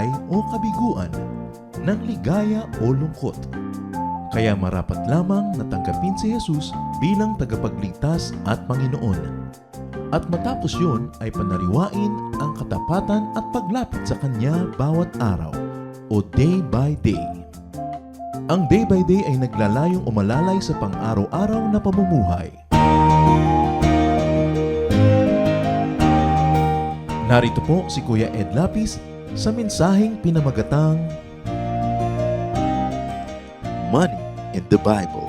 buhay o kabiguan, ng ligaya o lungkot. Kaya marapat lamang na tanggapin si Jesus bilang tagapagligtas at Panginoon. At matapos yun ay panariwain ang katapatan at paglapit sa Kanya bawat araw o day by day. Ang day by day ay naglalayong umalalay sa pang-araw-araw na pamumuhay. Narito po si Kuya Ed Lapis sa mensaheng pinamagatang Money in the Bible.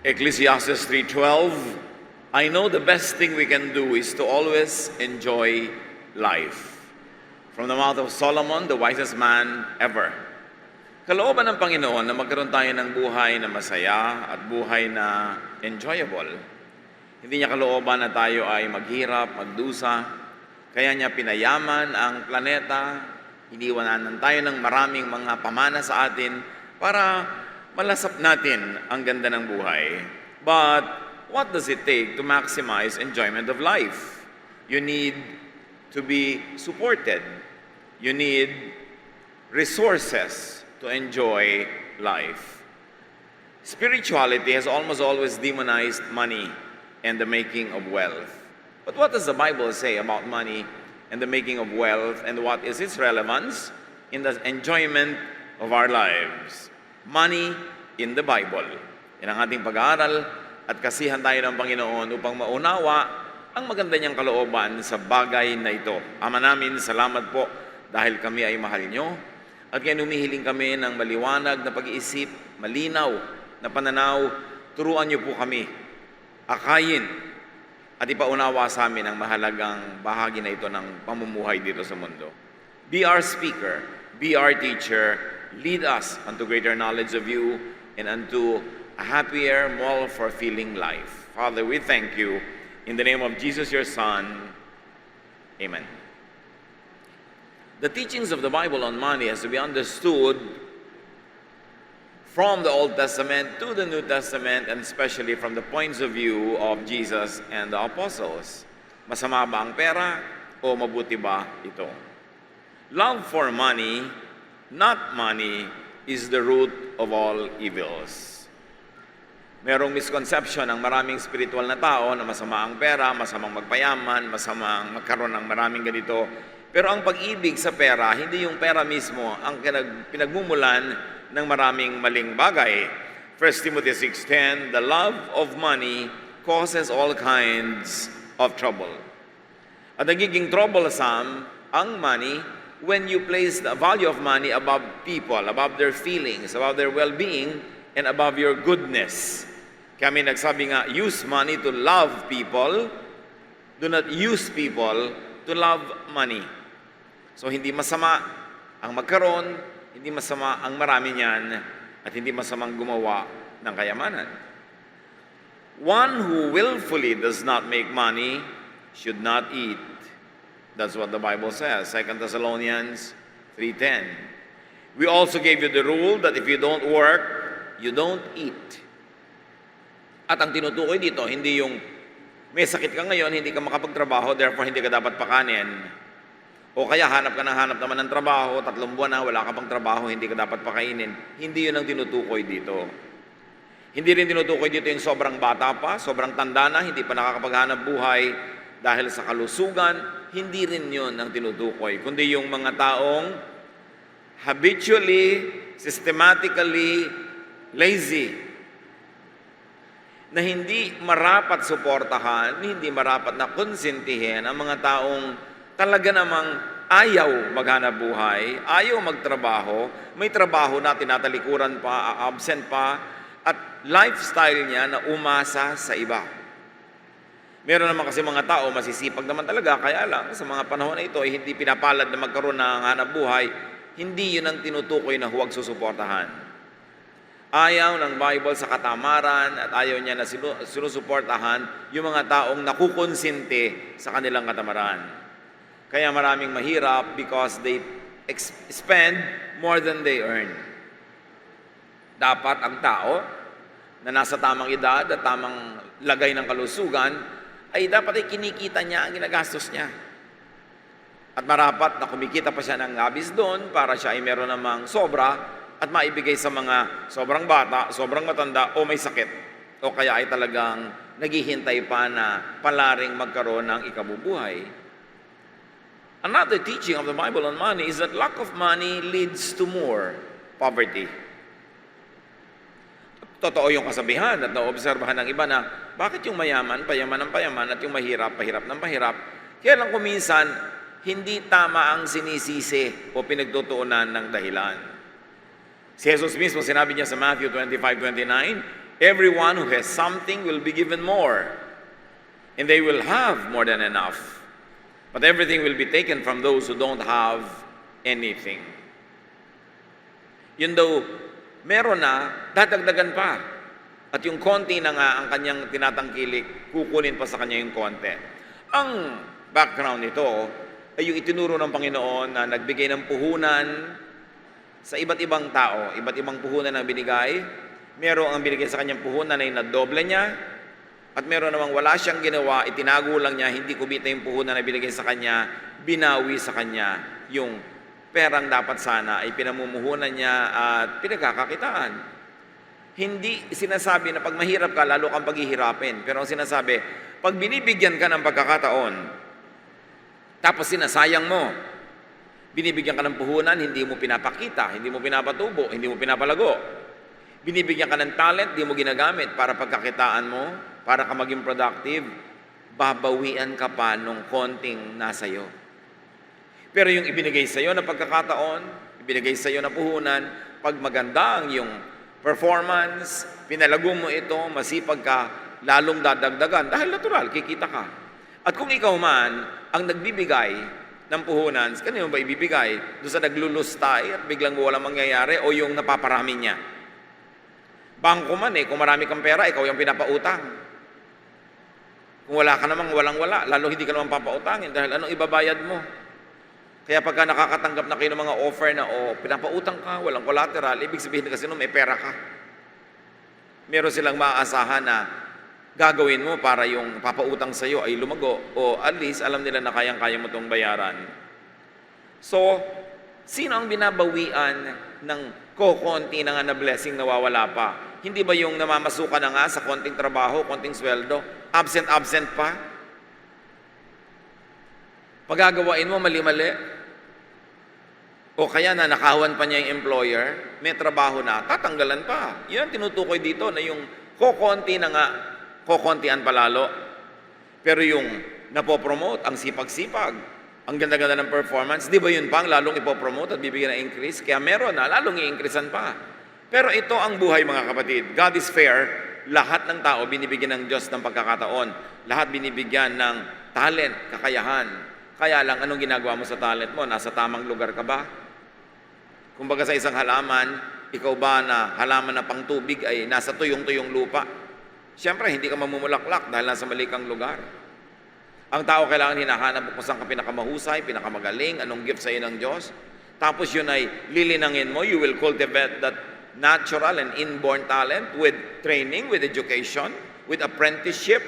Ecclesiastes 3:12, I know the best thing we can do is to always enjoy life. From the mouth of Solomon, the wisest man ever. Kalooban ng Panginoon na magkaroon tayo ng buhay na masaya at buhay na enjoyable. Hindi niya kalooban na tayo ay maghirap, magdusa. Kaya niya pinayaman ang planeta, iniwanan tayo ng maraming mga pamana sa atin para malasap natin ang ganda ng buhay. But what does it take to maximize enjoyment of life? You need to be supported. You need resources to enjoy life. Spirituality has almost always demonized money and the making of wealth. But what does the Bible say about money and the making of wealth, and what is its relevance in the enjoyment of our lives? Money in the Bible. Yan ang ating pag-aaral at kasihan tayo ng Panginoon upang maunawa ang maganda niyang kalooban sa bagay na ito. Ama namin, salamat po dahil kami ay mahal niyo at kaya humihiling kami ng maliwanag na pag-iisip, malinaw na pananaw. Turuan niyo po kami akayin at ipaunawa sa amin ang mahalagang bahagi na ito ng pamumuhay dito sa mundo. Be our speaker, be our teacher, lead us unto greater knowledge of you and unto a happier, more fulfilling life. Father, we thank you. In the name of Jesus, your Son. Amen. The teachings of the Bible on money has to be understood from the Old Testament to the New Testament, and especially from the points of view of Jesus and the apostles. Masama ba ang pera o mabuti ba ito? Love for money, not money, is the root of all evils. Merong misconception ng maraming spiritual na tao na masama ang pera, masamang magpayaman, masamang magkaroon ng maraming ganito. Pero ang pag-ibig sa pera, hindi yung pera mismo ang pinagmumulan ng maraming maling bagay. 1 Timothy 6:10, the love of money causes all kinds of trouble. At nagiging troublesome ang money when you place the value of money above people, above their feelings, above their well-being, and above your goodness. Kami nagsabi nga, use money to love people, do not use people to love money. So hindi masama ang magkaroon, hindi masama ang marami niyan, at hindi masamang gumawa ng kayamanan. One who willfully does not make money should not eat. That's what the Bible says, 2 Thessalonians 3:10. We also gave you the rule that if you don't work, you don't eat. At ang tinutukoy dito, hindi yung may sakit ka ngayon, hindi ka makapagtrabaho, therefore hindi ka dapat pakanin. O kaya hanap naman ng trabaho, 3 buwan na, wala ka pang trabaho, hindi ka dapat pakainin. Hindi yun ang tinutukoy dito. Hindi rin tinutukoy dito yung sobrang bata pa, sobrang tanda na, hindi pa nakakapaghanap buhay dahil sa kalusugan. Hindi rin yun ang tinutukoy. Kundi yung mga taong habitually, systematically lazy, na hindi marapat suportahan, hindi marapat na konsentihin ang mga taong talaga namang ayaw maghanap buhay, ayaw magtrabaho, may trabaho na tinatalikuran pa, absent pa, at lifestyle niya na umasa sa iba. Meron naman kasi mga tao, masisipag naman talaga, kaya lang sa mga panahon na ito ay hindi pinapalad na magkaroon ng hanap buhay, hindi yun ang tinutukoy na huwag susuportahan. Ayaw ng Bible sa katamaran at ayaw niya na sinusuportahan yung mga taong nakukonsente sa kanilang katamaran. Kaya maraming mahirap because they spend more than they earn. Dapat ang tao na nasa tamang edad at tamang lagay ng kalusugan ay dapat ay kinikita niya ang ginagastos niya. At marapat na kumikita pa siya ng labis doon para siya ay meron namang sobra at maibigay sa mga sobrang bata, sobrang matanda o may sakit. O kaya ay talagang naghihintay pa na palaring magkaroon ng ikabubuhay. Another teaching of the Bible on money is that lack of money leads to more poverty. Totoo yung kasabihan at naobserbahan ng iba na bakit yung mayaman, payaman ng payaman at yung mahirap, pahirap ng mahirap. Kaya lang kuminsan, hindi tama ang sinisisi o pinagtutuunan ng dahilan. Si Jesus mismo sinabi niya sa Matthew 25:29, everyone who has something will be given more, and they will have more than enough. But everything will be taken from those who don't have anything. Yun daw, meron na, dadagdagan pa. At yung konti na nga ang kanyang tinatangkilik, kukunin pa sa kanya yung konti. Ang background nito ay yung itinuro ng Panginoon na nagbigay ng puhunan sa iba't ibang tao, iba't ibang puhunan na binigay. Meron ang binigay sa kanyang puhunan ay nadoble niya, at meron namang wala siyang ginawa, itinago lang niya, hindi kumita yung puhunan na binigay sa kanya, binawi sa kanya yung perang dapat sana ay pinamumuhunan niya at pinagkakakitaan. Hindi sinasabi na pag mahirap ka, lalo kang paghihirapin. Pero ang sinasabi, pag binibigyan ka ng pagkakataon, tapos sinasayang mo, binibigyan ka ng puhunan, hindi mo pinapakita, hindi mo pinapatubo, hindi mo pinapalago. Binibigyan ka ng talent, hindi mo ginagamit para pagkakitaan mo, para ka maging productive, babawian ka pa nung konting nasa iyo. Pero yung ibinigay sa iyo na pagkakataon, ibinigay sa iyo na puhunan, pag maganda ang yung performance, pinalago mo ito, masipag ka, lalong dadagdagan. Dahil natural, kikita ka. At kung ikaw man ang nagbibigay ng puhunan, kanino ba ibibigay? Doon sa naglulustay at biglang walang mangyayari o yung napaparami niya? Bangko man kung marami kang pera, ikaw yung pinapautang. Kung wala ka namang walang-wala, lalo hindi ka naman papautangin dahil anong ibabayad mo? Kaya pagka nakakatanggap na kayo ng mga offer na pinapautang ka, walang collateral, ibig sabihin kasi may pera ka. Meron silang maaasahan na gagawin mo para yung papautang sa iyo ay lumago o at least alam nila na kayang-kaya mo itong bayaran. So, sino ang binabawian ng kokonti na nga na blessing nawawala pa? Hindi ba yung namamasuka na nga sa konting trabaho, konting sweldo, absent pa? Pagagawain mo mali-mali, o kaya na nakawan pa niya yung employer, may trabaho na, tatanggalan pa. Yan ang tinutukoy dito na yung kokonti na nga, kokontian palalo. Pero yung napopromote, ang sipag-sipag, ang ganda-ganda ng performance, di ba yun pang lalong ipopromote at bibigyan ng increase? Kaya meron na, lalong i-increasean pa. Pero ito ang buhay mga kapatid. God is fair. Lahat ng tao binibigyan ng Diyos ng pagkakataon. Lahat binibigyan ng talent, kakayahan. Kaya lang, anong ginagawa mo sa talent mo? Nasa tamang lugar ka ba? Kumbaga sa isang halaman, ikaw ba na halaman na pang tubig ay nasa tuyong-tuyong lupa? Siyempre, hindi ka mamumulaklak dahil nasa mali kang lugar. Ang tao kailangan hinahanap kung saan ka pinakamahusay, pinakamagaling, anong gift sa iyo ng Diyos. Tapos yun ay lilinangin mo, you will cultivate that natural and inborn talent with training, with education, with apprenticeship,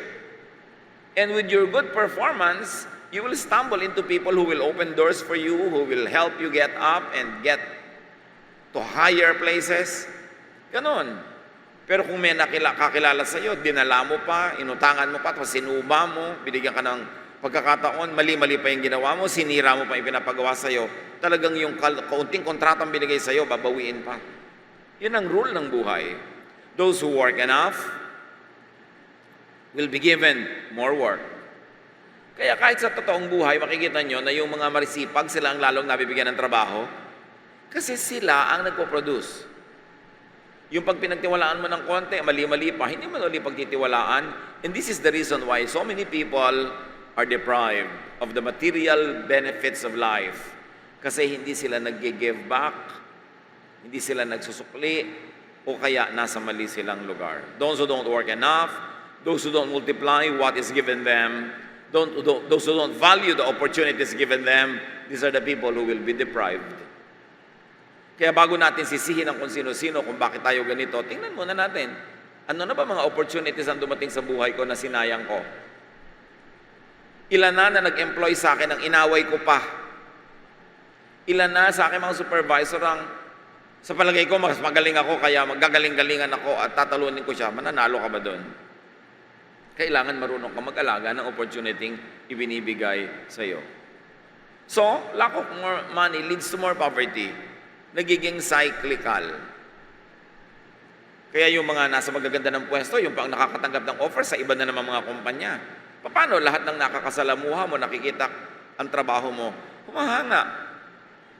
and with your good performance, you will stumble into people who will open doors for you, who will help you get up and get to higher places. Ganon. Pero kung may kakilala sa iyo, dinala mo pa, inutangan mo pa, tapos sinuba mo, binigyan ka ng pagkakataon, mali-mali pa yung ginawa mo, sinira mo pa yung pinapagawa sa iyo, talagang yung kaunting kontratang binigay sa iyo, babawiin pa. Yun ang rule ng buhay. Those who work enough will be given more work. Kaya kahit sa totoong buhay, makikita nyo na yung mga marisipag, sila ang lalong nabibigyan ng trabaho kasi sila ang nagpo-produce. Yung pag pinagtiwalaan mo ng konti, mali-mali pa, hindi mo ulit pagtitiwalaan. And this is the reason why so many people are deprived of the material benefits of life. Kasi hindi sila nag-give back, hindi sila nagsusukli, o kaya nasa mali silang lugar. Those who don't work enough, those who don't multiply what is given them, those who don't value the opportunities given them, these are the people who will be deprived. Kaya bago natin sisihin ang kung sino-sino kung bakit tayo ganito, tingnan muna natin, ano na ba mga opportunities ang dumating sa buhay ko na sinayang ko? Ilan na nag-employ sa akin ang inaway ko pa. Ilan na sa akin mga supervisor ang sa palagay ko mas magaling ako kaya magagaling-galingan ako at tatalunin ko siya. Mananalo ka ba doon? Kailangan marunong ka mag-alaga ng opportunity ibinibigay sa iyo. So, lack of more money leads to more poverty. Nagiging cyclical. Kaya yung mga nasa magaganda ng pwesto, yung pang nakakatanggap ng offer sa iba na naman mga kumpanya. Paano lahat ng nakakasalamuha mo, nakikita ang trabaho mo, humahanga.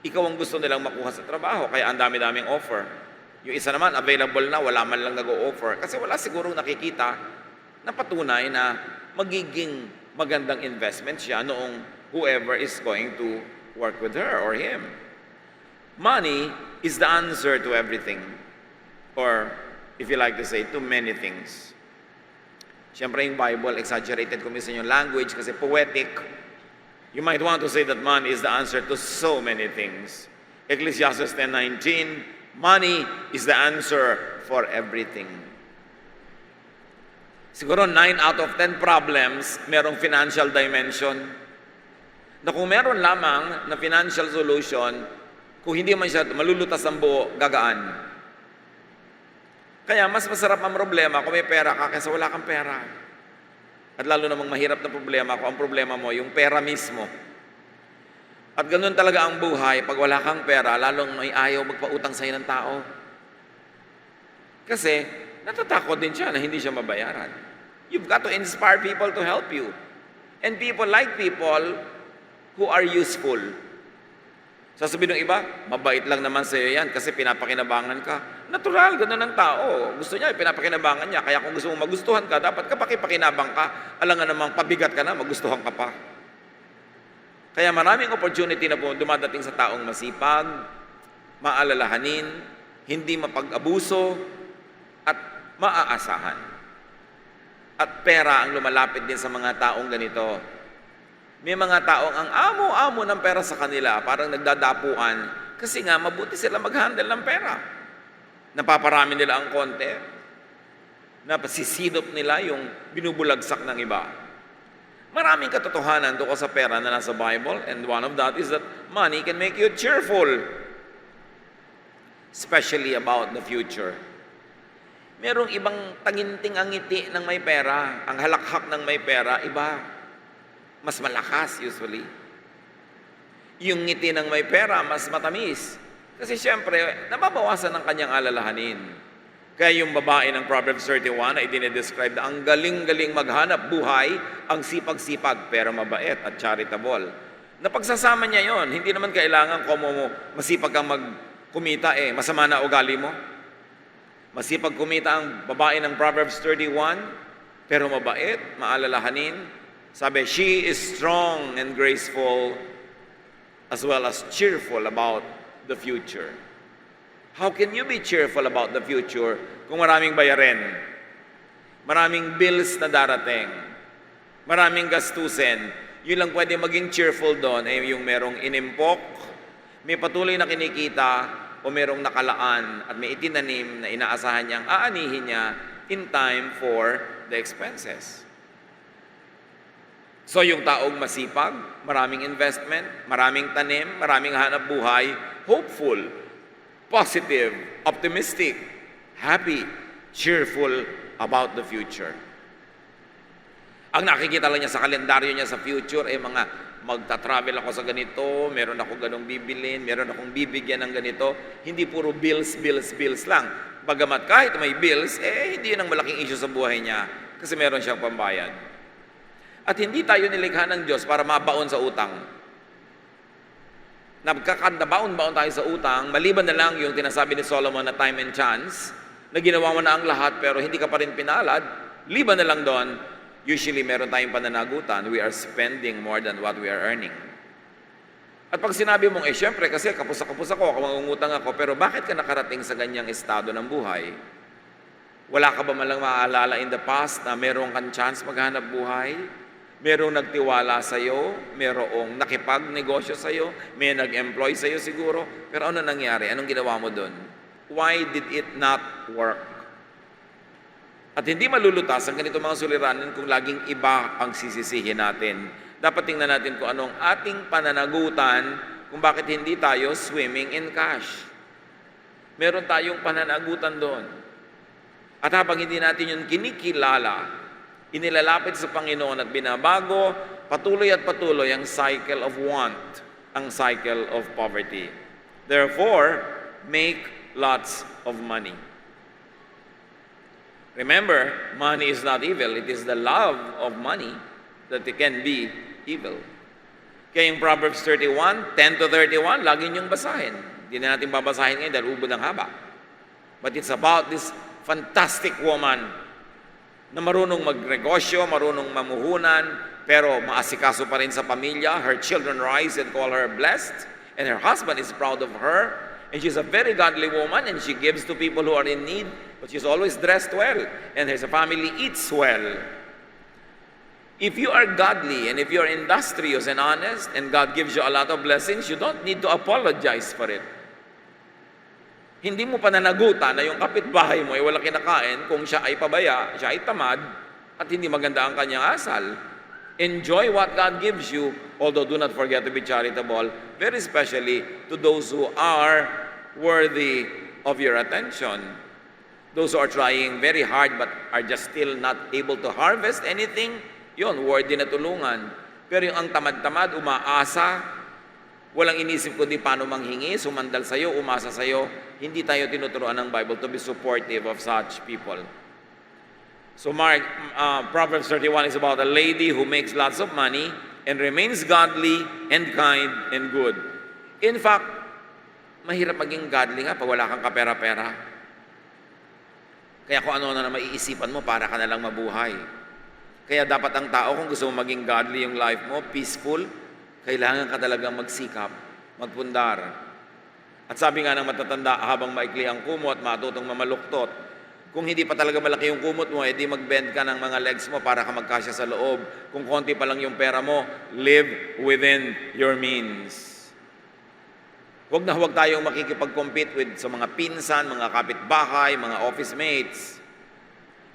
Ikaw ang gusto nilang makuha sa trabaho, kaya ang dami-daming offer. Yung isa naman, available na, wala man lang nag-o-offer. Kasi wala sigurong nakikita na patunay na magiging magandang investment siya noong whoever is going to work with her or him. Money is the answer to everything. Or, if you like to say, to many things. Siyempre yung Bible, exaggerated ko minsan yung language kasi poetic. You might want to say that money is the answer to so many things. Ecclesiastes 10:19, money is the answer for everything. Siguro 9 out of 10 problems, merong financial dimension. Na kung meron lamang na financial solution, kung hindi man siya malulutas ang buo, gagaan. Kaya mas masarap ang problema kung may pera ka kaysa wala kang pera. At lalo namang mahirap na problema kung ang problema mo, yung pera mismo. At ganun talaga ang buhay, pag wala kang pera, lalong may ayaw magpautang sa'yo ng tao. Kasi, natatakot din siya na hindi siya mabayaran. You've got to inspire people to help you. And people like people who are useful. Sasabihin ng iba, mabait lang naman sa'yo yan kasi pinapakinabangan ka. Natural, ganun ang tao. Gusto niya, pinapakinabangan niya. Kaya kung gusto mong magustuhan ka, dapat kapag pakinabang ka, alangan namang pabigat ka na, magustuhan ka pa. Kaya maraming opportunity na po dumadating sa taong masipag, maalalahanin, hindi mapag-abuso, at maaasahan. At pera ang lumalapit din sa mga taong ganito. May mga taong ang amo-amo ng pera sa kanila, parang nagdadapuan, kasi nga mabuti sila mag-handle ng pera. Napaparami nila ang konti, napasisidop nila yung binubulagsak ng iba. Maraming katotohanan tungkol sa pera na nasa Bible, and one of that is that money can make you cheerful, especially about the future. Merong ibang tanginting ang ngiti ng may pera, ang halakhak ng may pera, iba. Mas malakas usually. Yung ngiti ng may pera, mas matamis. Kasi siyempre, nababawasan ng kanyang alalahanin. Kaya yung babae ng Proverbs 31 ay dinedescribe na ang galing-galing maghanap buhay, ang sipag-sipag pero mabait at charitable. Napagsasama niya yon, hindi naman kailangan kung masipag kang magkumita masama na ugali mo. Masipag kumita ang babae ng Proverbs 31, pero mabait, maalalahanin. Sabi, she is strong and graceful as well as cheerful about the future. How can you be cheerful about the future kung maraming bayarin? Maraming bills na darating. Maraming gastusin. Yun lang pwede maging cheerful doon ay yung merong inimpok, may patuloy na kinikita, o merong nakalaan at may itinanim na inaasahan niyang aanihin niya in time for the expenses. So yung taong masipag, maraming investment, maraming tanim, maraming hanap buhay, hopeful, positive, optimistic, happy, cheerful about the future. Ang nakikita lang niya sa kalendaryo niya sa future ay mga magta-travel ako sa ganito, meron ako ganong bibilin, meron akong bibigyan ng ganito. Hindi puro bills, bills, bills lang. Bagamat kahit may bills, hindi yun ang malaking issue sa buhay niya kasi meron siyang pambayad. At hindi tayo nilikha ng Diyos para mabaon sa utang. Nagkakandabaon-baon tayo sa utang, maliban na lang yung tinasabi ni Solomon na time and chance, na ginawa mo na ang lahat pero hindi ka pa rin pinalad, liban na lang doon, usually meron tayong pananagutan, we are spending more than what we are earning. At pag sinabi mong, syempre kasi kapos ako, mangungutang ako, pero bakit ka nakarating sa ganyang estado ng buhay? Wala ka ba malang maaalala in the past na merong kang chance maghanap buhay? Merong nagtiwala sa'yo, merong nakipagnegosyo sa'yo, may nag-employ sa'yo siguro, pero ano nangyari? Anong ginawa mo doon? Why did it not work? At hindi malulutas ang ganito mga suliranin kung laging iba ang sisisihin natin. Dapat tingnan natin kung anong ating pananagutan kung bakit hindi tayo swimming in cash. Meron tayong pananagutan doon. At habang hindi natin yun kinikilala, inilalapit sa Panginoon at binabago, patuloy at patuloy ang cycle of want, ang cycle of poverty. Therefore, make lots of money. Remember, money is not evil. It is the love of money that it can be evil. Kaya yung Proverbs 31, 10 to 31, lagi niyong basahin. Hindi na natin babasahin ngayon dahil ubod ang haba. But it's about this fantastic woman na marunong magnegosyo, marunong mamuhunan, pero maasikaso pa rin sa pamilya. Her children rise and call her blessed, and her husband is proud of her. And she's a very godly woman, and she gives to people who are in need, but she's always dressed well, and her family eats well. If you are godly, and if you're industrious and honest, and God gives you a lot of blessings, you don't need to apologize for it. Hindi mo pananagutan na yung kapitbahay mo ay wala kinakain kung siya ay pabaya, siya ay tamad, at hindi maganda ang kanyang asal. Enjoy what God gives you, although do not forget to be charitable, very especially to those who are worthy of your attention. Those who are trying very hard but are just still not able to harvest anything, yun, worthy na tulungan. Pero yung ang tamad-tamad, umaasa, walang inisip kundi paano manghingi, sumandal sa'yo, umasa sa'yo, hindi tayo tinuturuan ng Bible to be supportive of such people. So Proverbs 31 is about a lady who makes lots of money and remains godly and kind and good. In fact, mahirap maging godly nga pag wala kang kapera-pera. Kaya kung ano na maiisipan mo, para ka na lang mabuhay. Kaya dapat ang tao, kung gusto mo maging godly yung life mo, peaceful, kailangan ka talagang magsikap, magpundar. At sabi nga ng matatanda, habang maikli ang kumot, matutong mamaluktot. Kung hindi pa talaga malaki yung kumot mo, edi mag-bend ka ng mga legs mo para ka magkasya sa loob. Kung konti pa lang yung pera mo, live within your means. Huwag na huwag tayong makikipag-compete sa mga pinsan, mga kapitbahay, mga office mates.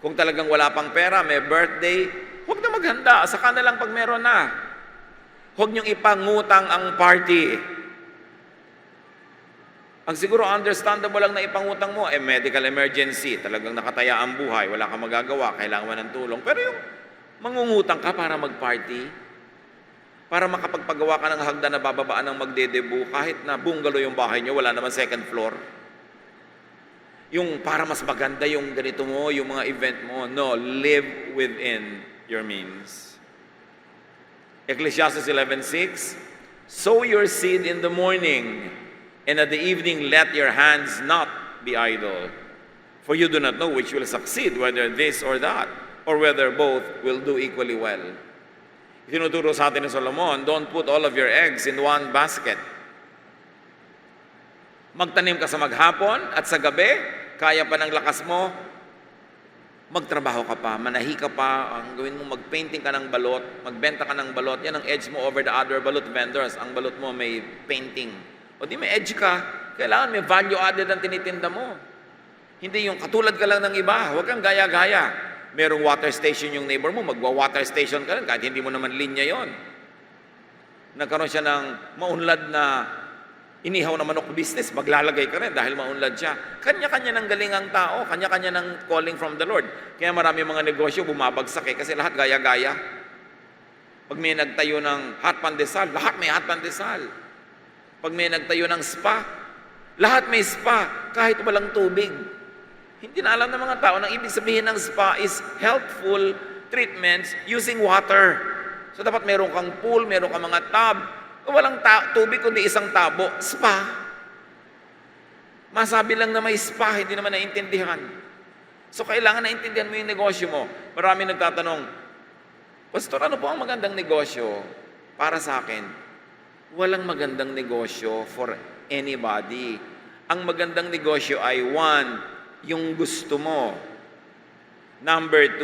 Kung talagang wala pang pera, may birthday, huwag na maghanda. Saka na lang pag meron na. Huwag niyong ipangutang ang party. Ang siguro understandable lang na ipangutang mo, medical emergency, talagang nakataya ang buhay, wala kang magagawa, kailangan mo ng tulong. Pero yung mangungutang ka para mag-party, para makapagpagawa ka ng hagdan na bababaan ng magdedebu, kahit na bungalow yung bahay nyo, wala naman second floor. Yung para mas maganda yung ganito mo, yung mga event mo, no, live within your means. Ecclesiastes 11:6, sow your seed in the morning, and at the evening let your hands not be idle. For you do not know which will succeed, whether this or that, or whether both will do equally well. Tinuturo sa atin ni Solomon, don't put all of your eggs in one basket. Magtanim ka sa maghapon at sa gabi, kaya pa ng lakas mo, magtrabaho ka pa, manahi ka pa, ang gawin mo, magpainting ka ng balot, magbenta ka ng balot, yan ang edge mo over the other balot vendors, ang balot mo may painting. O di may edge ka, kailangan may value added ang tinitinda mo. Hindi yung katulad ka lang ng iba, huwag kang gaya-gaya. Merong water station yung neighbor mo, magwa-water station ka rin, kahit hindi mo naman linya yon. Nagkaroon siya ng maunlad na inihaw na manok business, maglalagay ka rin dahil maunlad siya. Kanya-kanya ng galing ang tao, kanya-kanya ng calling from the Lord. Kaya marami mga negosyo bumabagsak kasi lahat gaya-gaya. Pag may nagtayo ng hot pandesal, lahat may hot pandesal. Pag may nagtayo ng spa, lahat may spa, kahit walang tubig. Hindi na alam ng mga tao na ibig sabihin ng spa is healthful treatments using water. So dapat meron kang pool, meron kang mga tub. Walang tubig kundi isang tabo, spa. Masabi lang na may spa, hindi naman naintindihan. So kailangan naintindihan mo yung negosyo mo. Marami nagtatanong, Pastor, ano po ang magandang negosyo para sa akin? Walang magandang negosyo for anybody. Ang magandang negosyo ay 1, yung gusto mo. Number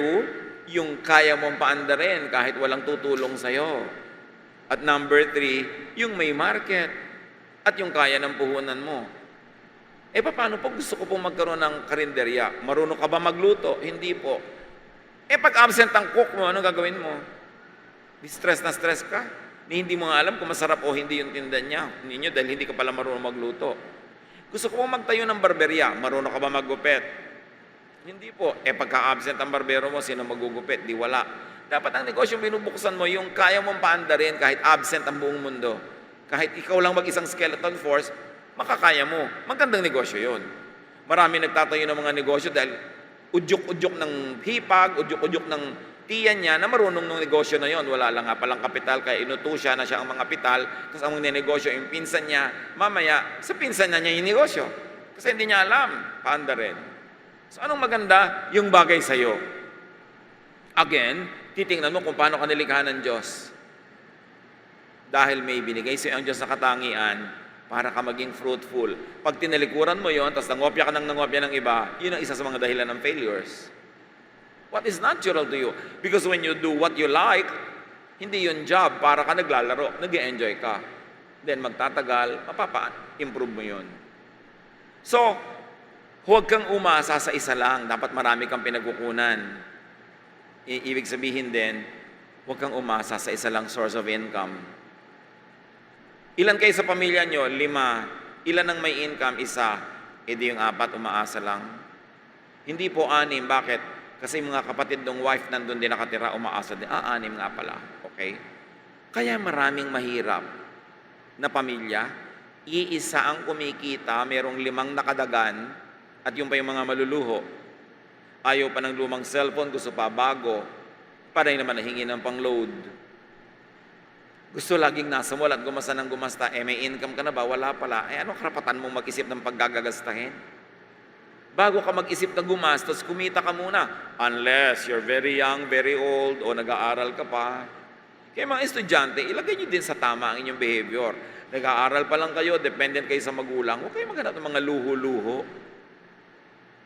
2, yung kaya mong paandarin kahit walang tutulong sa'yo. At number 3, yung may market at yung kaya ng puhunan mo. Paano po gusto ko pong magkaroon ng karinderya? Marunong ka ba magluto? Hindi po. Pag absent ang cook mo, anong gagawin mo? Stress na stress ka. Hindi mo nga alam kung masarap o hindi yung tinda ninyo dahil hindi ka pala marunong magluto. Gusto ko magtayo ng barberya, marunong ka ba maggupit? Hindi po. Pagka-absent ang barbero mo, sino magugupit? Di wala. Dapat ang negosyo binubuksan mo, yung kaya mong paandarin kahit absent ang buong mundo. Kahit ikaw lang mag-isang skeleton force, makakaya mo. Magandang negosyo yon. Marami nagtatayo ng mga negosyo dahil udyok-udyok ng hipag, udyok-udyok ng tiyan niya na marunong ng negosyo na yon. Wala lang nga palang kapital, kaya inuto siya na siya ang mga kapital, tapos ang mga negosyo, yung pinsan niya, mamaya, sa pinsan niya yung negosyo. Kasi hindi niya alam, paandarin. So anong maganda? Yung bagay sa'yo. Again, titingnan mo kung paano ka nilikha ng Diyos. Dahil may binigay sa'yo ang Diyos na katangian para ka maging fruitful. Pag tinalikuran mo yon, tapos nangopya ka ng ng iba, yun ang isa sa mga dahilan ng failures. What is natural to you? Because when you do what you like, hindi yun job, para ka naglalaro, nag-enjoy ka. Then magtatagal, mapapa-improve mo yun. So, huwag kang umasa sa isa lang. Dapat marami kang pinagkukunan. Ibig sabihin din, huwag kang umasa sa isa lang source of income. Ilan kayo sa pamilya nyo? 5. Ilan ang may income? 1. Di yung 4, umaasa lang. Hindi po 6. Bakit? Kasi mga kapatid ng wife nandun din nakatira, umaasa din. 6 nga pala. Okay? Kaya maraming mahirap na pamilya. Iisa ang kumikita, merong 5 nakadagan, at yung pa yung mga maluluho. Ayaw pa ng lumang cellphone, gusto pa bago. Para naman nahingi ng pang-load. Gusto laging nasa mall at gumasta ng gumasta. May income ka na ba? Wala pala. Anong karapatan mong mag-isip ng paggagagastahin? Bago ka mag-isip na gumastos, kumita ka muna. Unless you're very young, very old, o nag-aaral ka pa. Kaya mga estudyante, ilagay nyo din sa tama ang inyong behavior. Nag-aaral pa lang kayo, dependent kayo sa magulang. Huwag kayo maghanap ng mga luho-luho.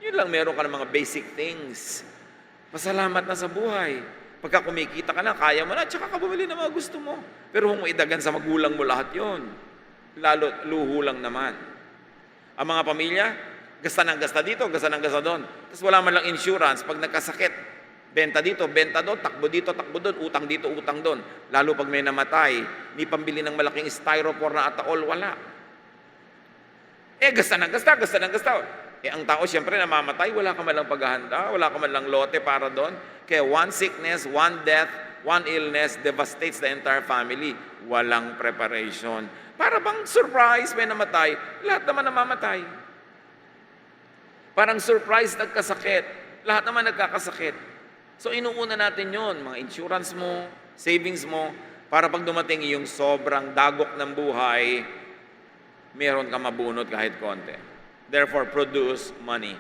Yun lang, meron ka ng mga basic things. Pasalamat na sa buhay. Pagka kumikita ka na, kaya mo na, tsaka ka bumili ng mga gusto mo. Pero huwag mo idagan sa magulang mo lahat yon. Lalo, luho lang naman. Ang mga pamilya, gasta ng gasta dito, gasta ng gasta doon. Tapos wala man lang insurance. Pag nagkasakit, benta dito, benta doon, takbo dito, takbo doon, utang dito, utang doon. Lalo pag may namatay, ni pambili ng malaking styrofoam na ataol, wala. Gasta ng gasta, gasta ng gasta. Ang tao siyempre namamatay, wala ka man lang paghahanda, wala ka man lang lote para doon. Kaya one sickness, one death, one illness devastates the entire family. Walang preparation. Para bang surprise, may namatay, lahat naman namamatay. Parang surprise, nagkasakit. Lahat naman nagkakasakit. So inuuna natin yon, mga insurance mo, savings mo, para pag dumating yung sobrang dagok ng buhay, meron ka mabunot kahit konti. Therefore, produce money.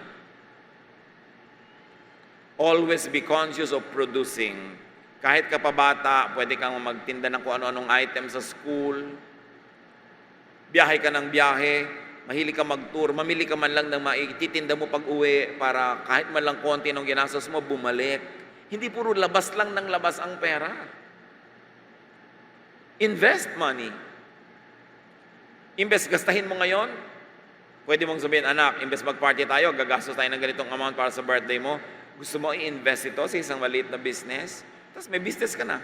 Always be conscious of producing. Kahit ka pa bata, pwede kang magtinda ng kung ano-anong item sa school. Biyahe ka ng biyahe. Mahilig ka mag-tour. Mamili ka man lang ng maititinda mo pag-uwi para kahit man lang konti ng ginastos mo, bumalik. Hindi puro labas lang ng labas ang pera. Invest money. Imbes gastahin mo ngayon, pwede mong sabihin, anak, imbes mag-party tayo, gagastos tayo ng ganitong amount para sa birthday mo. Gusto mo i-invest ito sa isang maliit na business? Tapos may business ka na.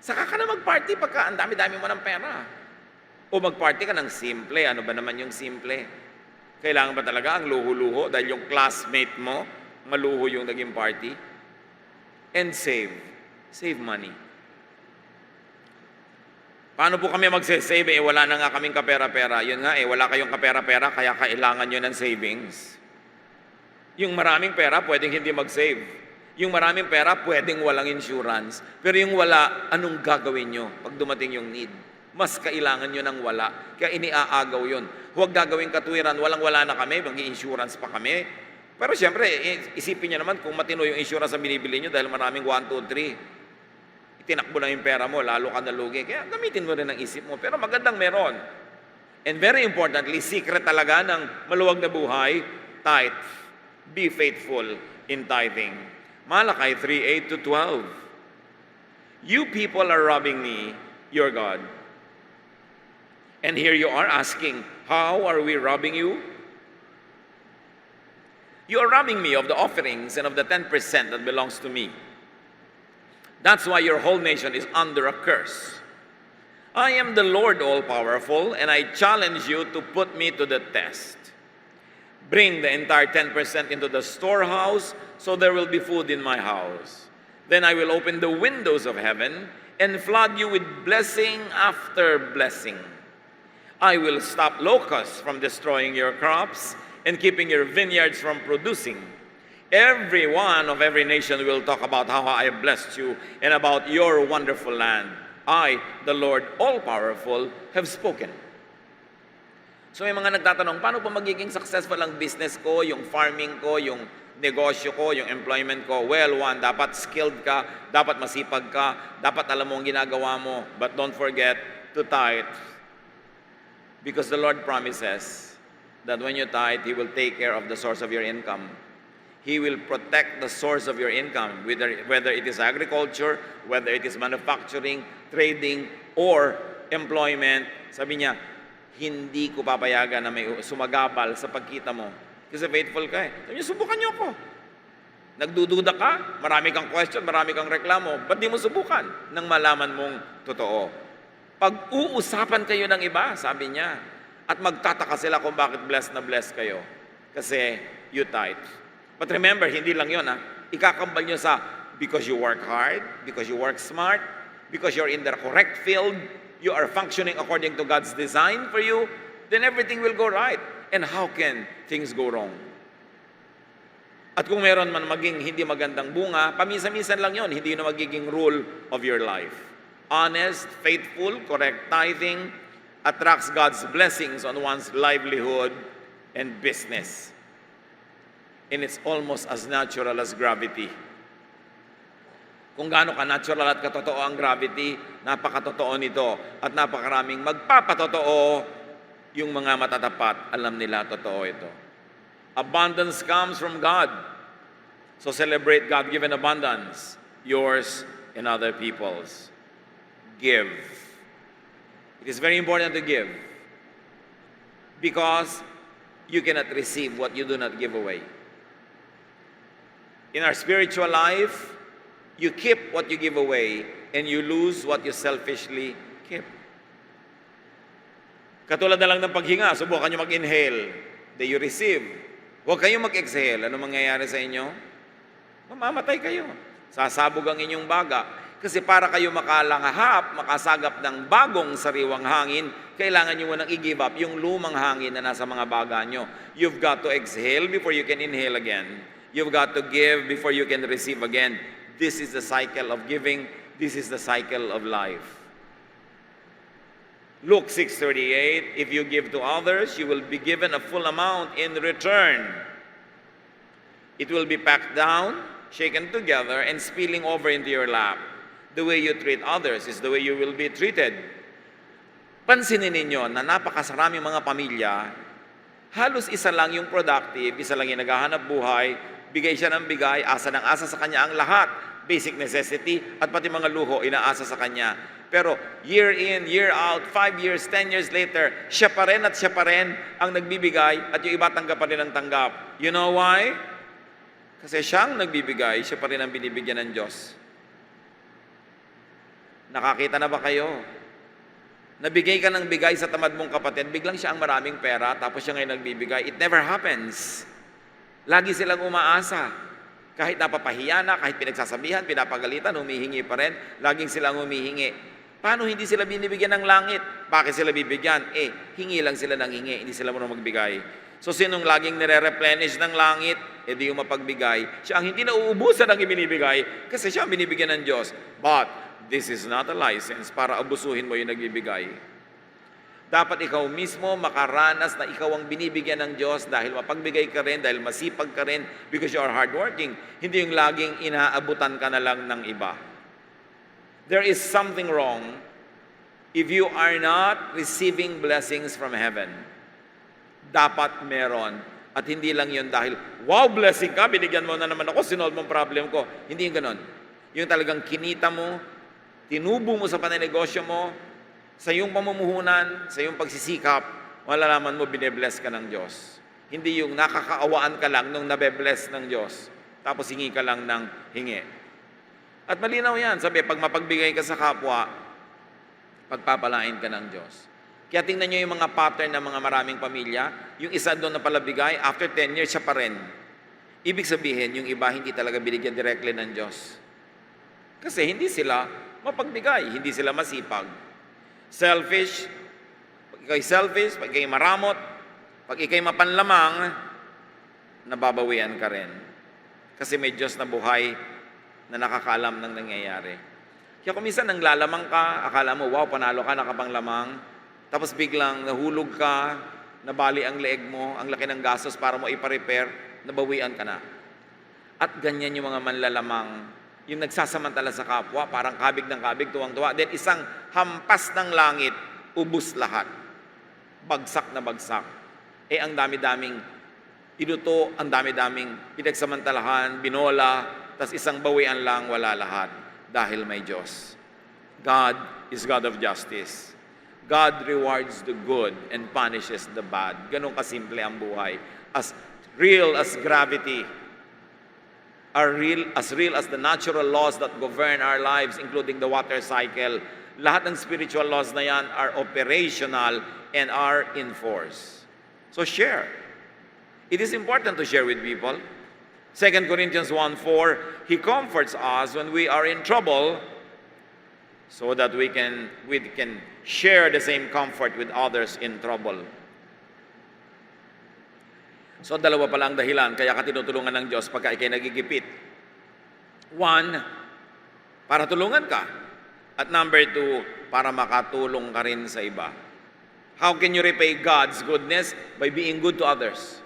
Saka ka na mag-party pagka ang dami-dami mo ng pera. O mag-party ka ng simple. Ano ba naman yung simple? Kailangan ba talaga ang luho-luho dahil yung classmate mo, maluho yung naging party? And save. Save money. Paano po kami magse-save? Wala na nga kaming kapera-pera. Yun nga wala kayong kapera-pera, kaya kailangan nyo ng savings. Yung maraming pera, pwedeng hindi mag-save. Yung maraming pera, pwedeng walang insurance. Pero yung wala, anong gagawin nyo pag dumating yung need? Mas kailangan nyo ng wala. Kaya iniaagaw yun. Huwag gagawin katuwiran, walang-wala na kami, mag-i-insurance pa kami. Pero siyempre, isipin nyo naman kung matino yung insurance na binibili nyo dahil maraming 1, 2, 3. Tinakbo na yung pera mo, lalo ka nalugi. Kaya gamitin mo rin ang isip mo. Pero magandang meron. And very importantly, secret talaga ng maluwag na buhay, tithe. Be faithful in tithing. Malakay 3:8-12. You people are robbing me, your God. And here you are asking, how are we robbing you? You are robbing me of the offerings and of the 10% that belongs to me. That's why your whole nation is under a curse. I am the Lord all-powerful, and I challenge you to put me to the test. Bring the entire 10% into the storehouse, so there will be food in my house. Then I will open the windows of heaven and flood you with blessing after blessing. I will stop locusts from destroying your crops and keeping your vineyards from producing. Everyone of every nation will talk about how I have blessed you and about your wonderful land. I, the Lord all-powerful, have spoken. So may mga nagtatanong, paano pa magiging successful ang business ko, yung farming ko, yung negosyo ko, yung employment ko? Well, one, dapat skilled ka, dapat masipag ka, dapat alam mo ang ginagawa mo. But don't forget to tithe. Because the Lord promises that when you tithe, He will take care of the source of your income. He will protect the source of your income, whether it is agriculture, whether it is manufacturing, trading, or employment. Sabi niya, hindi ko papayagan na may sumagabal sa pagkita mo. Kasi faithful ka eh. Sabi niya, subukan niyo ako. Nagdududa ka, marami kang question, marami kang reklamo, ba't di mo subukan nang malaman mong totoo? Pag-uusapan kayo ng iba, sabi niya, at magtataka sila kung bakit blessed na blessed kayo. Kasi you tithe. But remember, hindi lang yun ikakambal nyo sa because you work hard, because you work smart, because you're in the correct field, you are functioning according to God's design for you, then everything will go right. And how can things go wrong? At kung meron man maging hindi magandang bunga, paminsan-minsan lang yon, hindi yun na magiging rule of your life. Honest, faithful, correct tithing attracts God's blessings on one's livelihood and business. And it's almost as natural as gravity. Kung gaano ka-natural at katotoo ang gravity, napakatotoo nito at napakaraming magpapatotoo yung mga matatapat. Alam nila, totoo ito. Abundance comes from God. So celebrate God-given abundance, yours and other people's. Give. It is very important to give because you cannot receive what you do not give away. In our spiritual life, you keep what you give away and you lose what you selfishly keep. Katulad na lang ng paghinga, subukan nyo mag-inhale, then you receive. Huwag kayong mag-exhale. Ano mangyayari sa inyo? Mamamatay kayo. Sasabog ang inyong baga. Kasi para kayo makalanghap, makasagap ng bagong sariwang hangin, kailangan nyo munang i-give up yung lumang hangin na nasa mga baga nyo. You've got to exhale before you can inhale again. You've got to give before you can receive again. This is the cycle of giving. This is the cycle of life. Luke 6:38, if you give to others, you will be given a full amount in return. It will be packed down, shaken together, and spilling over into your lap. The way you treat others is the way you will be treated. Pansinin ninyo na napakasaraming mga pamilya, halos isa lang yung productive, isa lang yung naghahanap buhay, bigay siya ng bigay, asa ng asa sa kanya ang lahat, basic necessity, at pati mga luho, inaasa sa kanya. Pero year in, year out, 5 years, 10 years later, siya pa rin ang nagbibigay at yung iba tanggap pa rin ang tanggap. You know why? Kasi siyang nagbibigay, siya pa rin ang binibigyan ng Diyos. Nakakita na ba kayo? Nabigay ka ng bigay sa tamad mong kapatid, biglang siya ang maraming pera, tapos siya ngayon nagbibigay. It never happens. Lagi silang umaasa. Kahit napapahiya na, kahit pinagsasabihan, pinapagalitan, humihingi pa rin, laging silang humihingi. Paano hindi sila binibigyan ng langit? Bakit sila bibigyan? Hingi lang sila ng hingi, hindi sila marunong magbigay. So sinong laging nire-replenish ng langit, di yung mapagbigay, siya ang hindi nauubusan ng ibinibigay kasi siya ang binibigyan ng Diyos. But this is not a license para abusuhin mo yung nagbibigay. Dapat ikaw mismo makaranas na ikaw ang binibigyan ng Diyos dahil mapagbigay ka rin, dahil masipag ka rin, because you are hardworking. Hindi yung laging inaabutan ka na lang ng iba. There is something wrong if you are not receiving blessings from heaven. Dapat meron. At hindi lang yun dahil, wow, blessing ka, binigyan mo na naman ako, sinolve mo ang problem ko. Hindi yung ganon. Yung talagang kinita mo, tinubo mo sa panenegosyo mo, sa iyong pamumuhunan, sa iyong pagsisikap, malalaman mo, binebless ka ng Diyos. Hindi yung nakakaawaan ka lang nung nabe-bless ng Diyos, tapos hingi ka lang ng hingi. At malinaw yan, sabi, pag mapagbigay ka sa kapwa, pagpapalain ka ng Diyos. Kaya tingnan nyo yung mga pattern ng mga maraming pamilya, yung isa doon na palabigay, after 10 years siya pa rin. Ibig sabihin, yung iba hindi talaga binigyan directly ng Diyos. Kasi hindi sila mapagbigay, hindi sila masipag. Selfish, pag ikaw'y selfish, pag ikaw'y maramot, pag ikaw'y mapanlamang, nababawian ka rin. Kasi may Diyos na buhay na nakakaalam ng nangyayari. Kaya kung minsan nanglalamang ka, akala mo, wow, panalo ka, nakapanglamang, tapos biglang nahulog ka, nabali ang leeg mo, ang laki ng gastos para mo ipa-repair, nabawian ka na. At ganyan yung mga manlalamang, yung nagsasamantala sa kapwa, parang kabig ng kabig, tuwang-tuwa. Then isang hampas ng langit, ubus lahat. Bagsak na bagsak. Ang dami-daming inuto, ang dami-daming pinagsamantalahan, binola, tas isang bawian lang, wala lahat. Dahil may Diyos. God is God of justice. God rewards the good and punishes the bad. Ganun kasimple ang buhay. As real as gravity, as real as the natural laws that govern our lives, including the water cycle, lahat ng spiritual laws na yan are operational and are in force. So share. It is important to share with people. 2 Corinthians 1:4, He comforts us when we are in trouble so that we can share the same comfort with others in trouble. So dalawa pala ang dahilan kaya ka tinutulungan ng Diyos pagka ikay nagigipit. One, para tulungan ka. At number two, para makatulong ka rin sa iba. How can you repay God's goodness? By being good to others.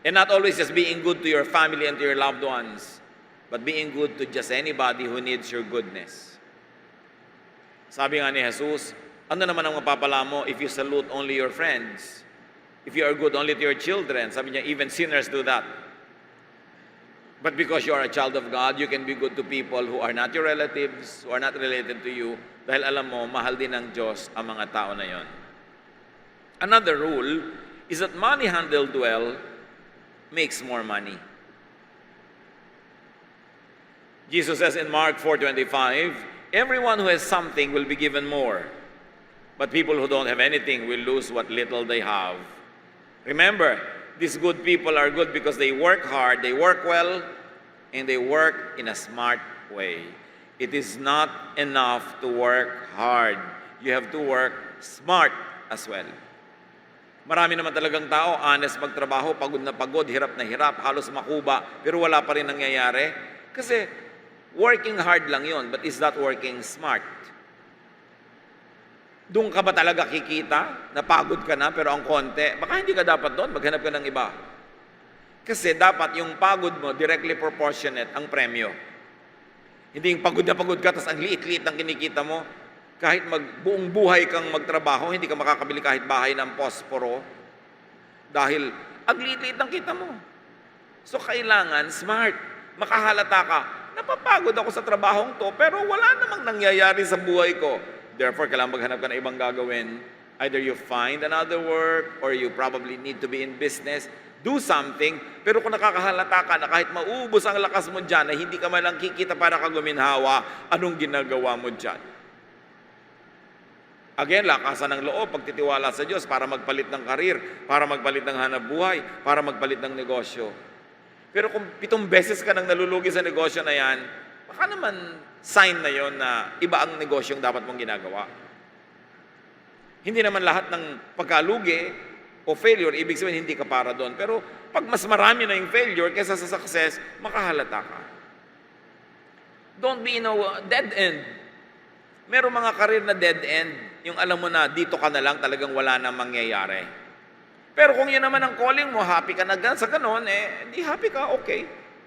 And not always just being good to your family and to your loved ones, but being good to just anybody who needs your goodness. Sabi nga ni Jesus, ano naman ang mapapala mo if you salute only your friends? If you are good only to your children? Sabi niya, even sinners do that. But because you are a child of God, you can be good to people who are not your relatives, who are not related to you, dahil alam mo, mahal din ng Diyos ang mga tao na yon. Another rule is that money handled well makes more money. Jesus says in Mark 4:25, everyone who has something will be given more, but people who don't have anything will lose what little they have. Remember, these good people are good because they work hard, they work well, and they work in a smart way. It is not enough to work hard. You have to work smart as well. Marami naman talagang tao, honest magtrabaho, pagod na pagod, hirap na hirap, halos makuba, pero wala pa rin nangyayari. Kasi working hard lang yon, but is that working smart? Doon ka ba talaga kikita? Napagod ka na, pero ang konti. Baka hindi ka dapat doon, maghanap ka ng iba. Kasi dapat yung pagod mo, directly proportionate ang premyo. Hindi yung pagod na pagod ka, tapos ang liit-liit ang kinikita mo. Kahit buong buhay kang magtrabaho, hindi ka makakabili kahit bahay ng posporo. Dahil ang liit-liit ang kita mo. So kailangan smart. Makahalata ka, napapagod ako sa trabahong to, pero wala namang nangyayari sa buhay ko. Therefore, kailangan maghanap ka ng ibang gagawin. Either you find another work, or you probably need to be in business. Do something, pero kung nakakahalata ka na kahit maubos ang lakas mo dyan, na hindi ka man lang kikita para ka guminhawa, anong ginagawa mo dyan? Again, lakasan ng loob, pagtitiwala sa Diyos para magpalit ng karir, para magpalit ng hanap buhay, para magpalit ng negosyo. Pero kung 7 beses ka nang nalulugi sa negosyo na yan, baka naman sign na yon na iba ang negosyong dapat mong ginagawa. Hindi naman lahat ng pagkalugi o failure, ibig sabihin hindi ka para doon. Pero pag mas marami na yung failure kaysa sa success, makahalata ka. Don't be in a dead end. Meron mga karir na dead end, yung alam mo na dito ka na lang talagang wala nang mangyayari. Pero kung yun naman ang calling mo, happy ka na sa ganon, di happy ka, okay.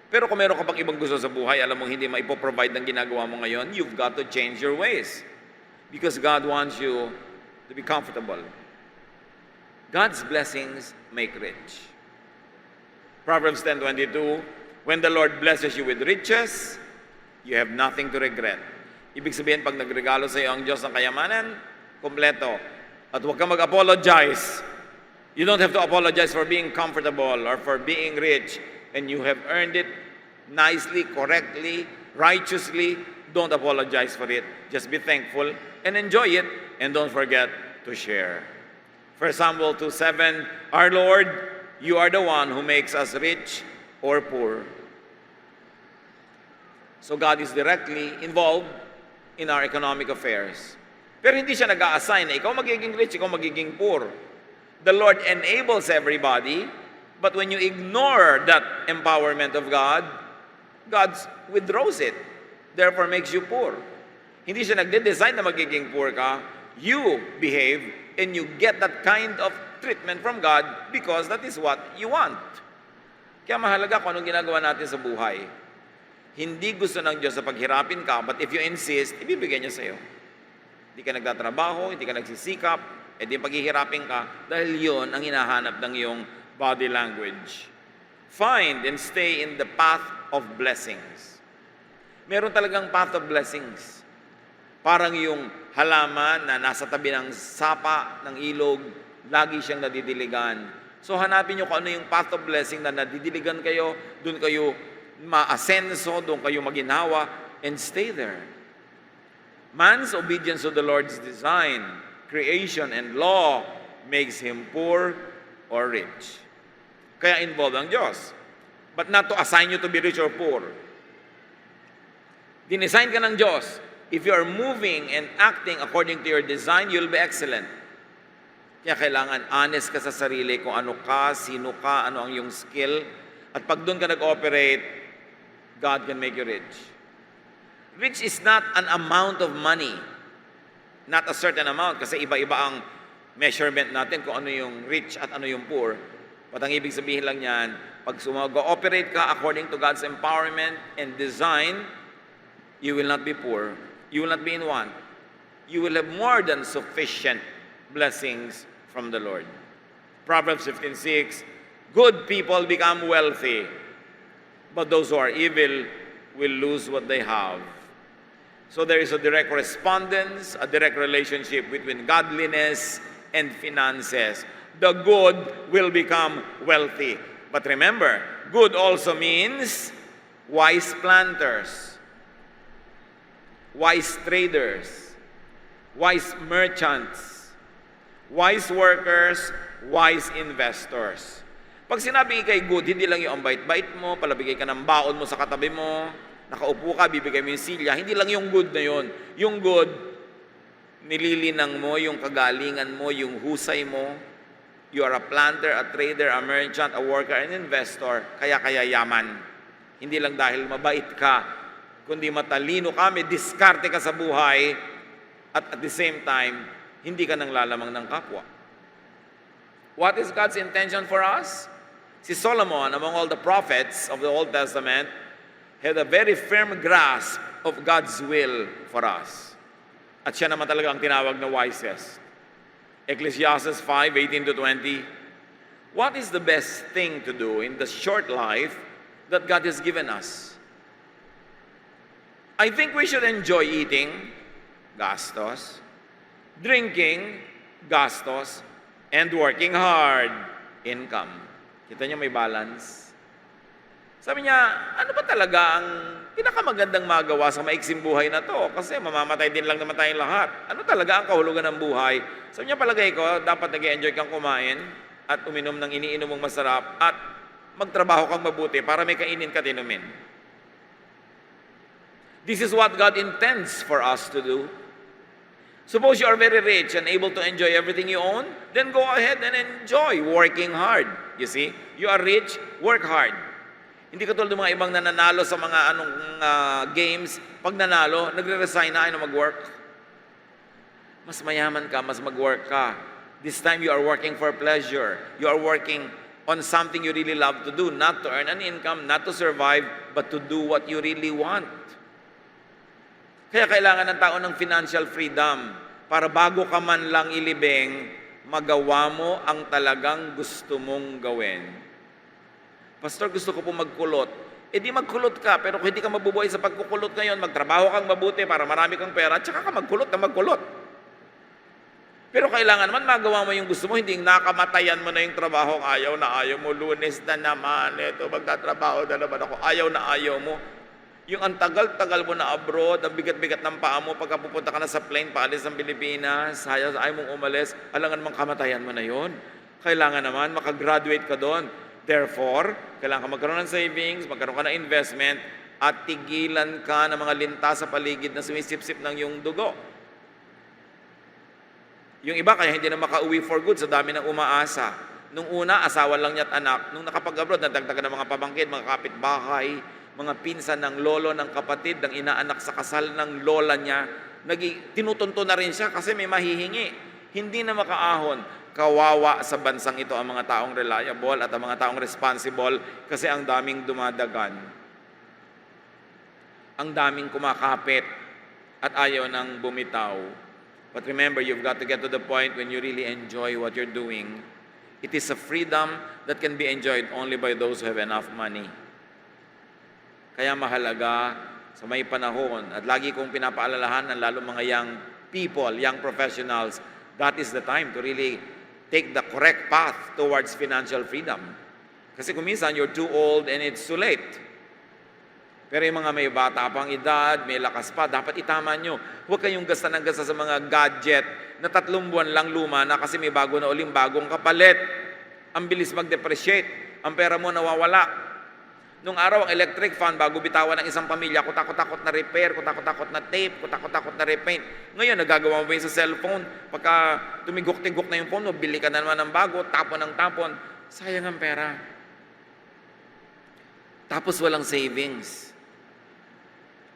Pero kung meron ka pang ibang gusto sa buhay, alam mo hindi maipoprovide ng ginagawa mo ngayon, you've got to change your ways. Because God wants you to be comfortable. God's blessings make rich. Proverbs 10:22, when the Lord blesses you with riches, you have nothing to regret. Ibig sabihin, pag nagregalo sa iyo ang Diyos ng kayamanan, kompleto. At huwag kang mag-apologize You don't have to apologize for being comfortable or for being rich, and you have earned it nicely, correctly, righteously. Don't apologize for it. Just be thankful and enjoy it, and don't forget to share. 1 Samuel 2:7, Our Lord, you are the one who makes us rich or poor. So God is directly involved in our economic affairs. Pero hindi siya nag-a-assign na ikaw magiging rich, ikaw magiging poor. The Lord enables everybody, but when you ignore that empowerment of God, God withdraws it. Therefore makes you poor. Hindi siya nagde-design na magiging poor ka. You behave and you get that kind of treatment from God because that is what you want. Kaya mahalaga kung anong ginagawa natin sa buhay. Hindi gusto ng Diyos sa paghirapin ka, but if you insist, ibibigay niya sa iyo. Hindi ka nagtatrabaho, hindi ka nagsisikap, di paghihirapin ka, dahil yon ang hinahanap ng iyong body language. Find and stay in the path of blessings. Meron talagang path of blessings. Parang yung halaman na nasa tabi ng sapa, ng ilog, lagi siyang nadidiligan. So hanapin nyo kung ano yung path of blessing na nadidiligan kayo, doon kayo ma-asenso, doon kayo maginhawa, and stay there. Man's obedience to the Lord's design, creation, and law makes him poor or rich. Kaya involved ang Diyos. But not to assign you to be rich or poor. Dinesign ka ng Diyos. If you are moving and acting according to your design, you'll be excellent. Kaya kailangan honest ka sa sarili kung ano ka, sino ka, ano ang iyong skill. At pag doon ka nag-operate, God can make you rich. Rich is not an amount of money. Not a certain amount. Kasi iba-iba ang measurement natin kung ano yung rich at ano yung poor. But ang ibig sabihin lang yan, pag mag-operate ka according to God's empowerment and design, you will not be poor. You will not be in want. You will have more than sufficient blessings from the Lord. Proverbs 15:6, good people become wealthy, but those who are evil will lose what they have. So there is a direct correspondence, a direct relationship between godliness and finances. The good will become wealthy. But remember, good also means wise planters, wise traders, wise merchants, wise workers, wise investors. Pag sinabi kay good, hindi lang yung ang bait-bait mo, palabigay ka ng baon mo sa katabi mo, nakaupo ka, bibigay mo yung silya, hindi lang yung good na yun. Yung good, nililinang mo, yung kagalingan mo, yung husay mo. You are a planter, a trader, a merchant, a worker, an investor, kaya yaman. Hindi lang dahil mabait ka, kundi matalino ka, may diskarte ka sa buhay, at the same time, hindi ka nang lalamang ng kapwa. What is God's intention for us? Si Solomon, among all the prophets of the Old Testament, had a very firm grasp of God's will for us. At siya naman talaga ang tinawag na wisest. Ecclesiastes 5:18-20, what is the best thing to do in the short life that God has given us? I think we should enjoy eating, gastos, drinking, gastos, and working hard, income. Kita niyo may balance. Sabi niya, ano ba talaga ang pinakamagandang magawa sa maiksing buhay na to? Kasi mamamatay din lang naman tayong lahat. Ano talaga ang kahulugan ng buhay? Sabi niya, palagay ko, dapat nag-enjoy kang kumain at uminom ng iniinom mong masarap at magtrabaho kang mabuti para may kainin ka tinumin. This is what God intends for us to do. Suppose you are very rich and able to enjoy everything you own, then go ahead and enjoy working hard. You see, you are rich, work hard. Hindi katulad ng mga ibang nananalo sa mga games, pag nanalo, nagre-resign na, ayaw na mag-work. Mas mayaman ka, mas mag-work ka. This time you are working for pleasure. You are working on something you really love to do, not to earn an income, not to survive, but to do what you really want. Kaya kailangan ng tao ng financial freedom para bago ka man lang ilibing, magawa mo ang talagang gusto mong gawin. Pastor, gusto ko po magkulot. Di magkulot ka, pero kung hindi ka mabubuhay sa pagkukulot ngayon, magtrabaho kang mabuti para marami kang pera, at saka ka magkulot na magkulot. Pero kailangan naman magawa mo yung gusto mo, hindi nakamatayan mo na yung trabaho, ayaw na ayaw mo, Lunes na naman, ito magtatrabaho na naman ako, ayaw na ayaw mo. Yung ang tagal-tagal mo na abroad, ang bigat-bigat ng paa mo, pagka pupunta ka na sa plane, paalis ng Pilipinas, ayaw mong umalis, alangan mang kamatayan mo na yon. Kailangan naman makagraduate ka doon. Therefore, kailangan ka magkaroon ng savings, magkaroon ka ng investment, at tigilan ka ng mga linta sa paligid na sumisip-sip ng iyong dugo. Yung iba kaya hindi na makauwi for good sa dami ng umaasa. Nung una, asawa lang niya at anak. Nung nakapag-abroad, nadagdagan ng mga pamangkin, mga kapitbahay, mga pinsan ng lolo, ng kapatid, ng inaanak sa kasal ng lola niya. Tinutunto na rin siya kasi may mahihingi. Hindi na makaahon. Kawawa sa bansang ito ang mga taong reliable at ang mga taong responsible kasi ang daming dumadagan. Ang daming kumakapit at ayaw nang bumitaw. But remember, you've got to get to the point when you really enjoy what you're doing. It is a freedom that can be enjoyed only by those who have enough money. Kaya mahalaga sa may panahon, at lagi kong pinapaalalahanan, lalo mga young people, young professionals, that is the time to really take the correct path towards financial freedom. Kasi kung minsan, you're too old and it's too late. Pero yung mga may bata pang edad, may lakas pa, dapat itama nyo. Huwag kayong gasta ng gasta sa mga gadget na 3 buwan lang luma na kasi may bago na uling bagong kapalit. Ang bilis mag-depreciate. Ang pera mo nawawala. Nung araw, ang electric fan, bago bitawan ng isang pamilya, kutakot-takot na repair, kutakot-takot na tape, kutakot-takot na repaint. Ngayon, nagagawa mo ba yun sa cellphone? Pagka tumigok-tigok na yung phone mo, bili ka na naman ng bago, tapon ng tapon. Sayang ang pera. Tapos walang savings.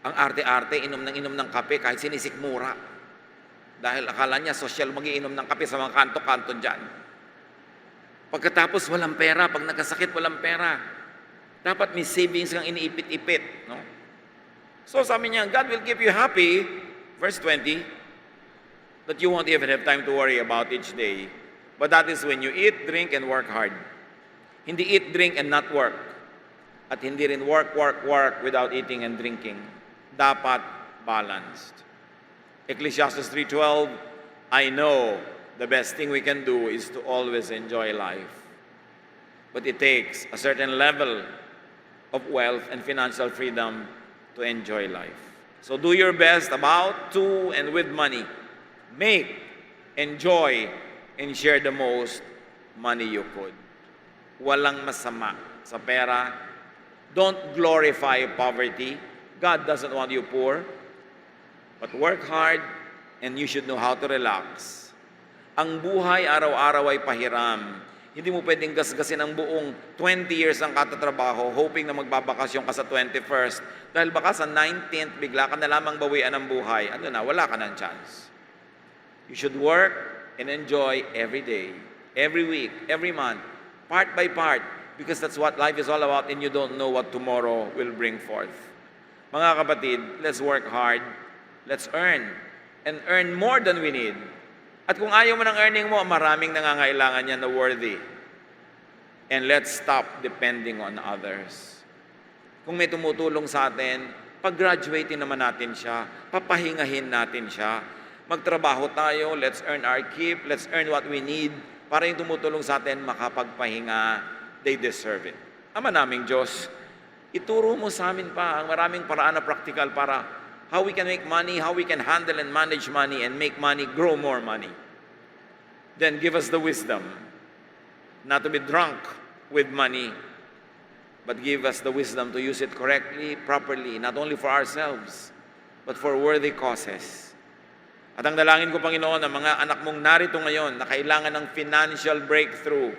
Ang arte-arte, inom ng kape kahit sinisikmura. Dahil akala niya social magiinom ng kape sa mga kanto-kanto dyan. Pagkatapos walang pera, pag nagkasakit walang pera. Dapat may savings kang iniipit-ipit. No? So sabi niya, God will keep you happy, verse 20, that you won't even have time to worry about each day. But that is when you eat, drink, and work hard. Hindi eat, drink, and not work. At hindi rin work without eating and drinking. Dapat balanced. Ecclesiastes 3:12, I know the best thing we can do is to always enjoy life. But it takes a certain level of wealth and financial freedom to enjoy life. So do your best about, to, and with money. Make, enjoy, and share the most money you could. Walang masama sa pera. Don't glorify poverty. God doesn't want you poor. But work hard and you should know how to relax. Ang buhay araw-araw ay pahiram. Hindi mo pwedeng gasgasin ang buong 20 years ang katatrabaho hoping na magbabakasyon ka sa 21st. Dahil baka sa 19th, bigla ka na lamang bawian ng buhay. Ano na, wala ka ng chance. You should work and enjoy every day, every week, every month, part by part, because that's what life is all about and you don't know what tomorrow will bring forth. Mga kapatid, let's work hard, let's earn, and earn more than we need. At kung ayaw mo ng earning mo, maraming nangangailangan niya na worthy. And let's stop depending on others. Kung may tumutulong sa atin, pag-graduatein naman natin siya, papahingahin natin siya. Magtrabaho tayo, let's earn our keep, let's earn what we need, para yung tumutulong sa atin makapagpahinga, they deserve it. Ama naming Diyos, ituro mo sa amin pa ang maraming paraan na practical para how we can make money, how we can handle and manage money and make money, grow more money. Then give us the wisdom not to be drunk with money, but give us the wisdom to use it correctly, properly, not only for ourselves, but for worthy causes. At ang dalangin ko, Panginoon, ang mga anak mong narito ngayon na kailangan ng financial breakthrough,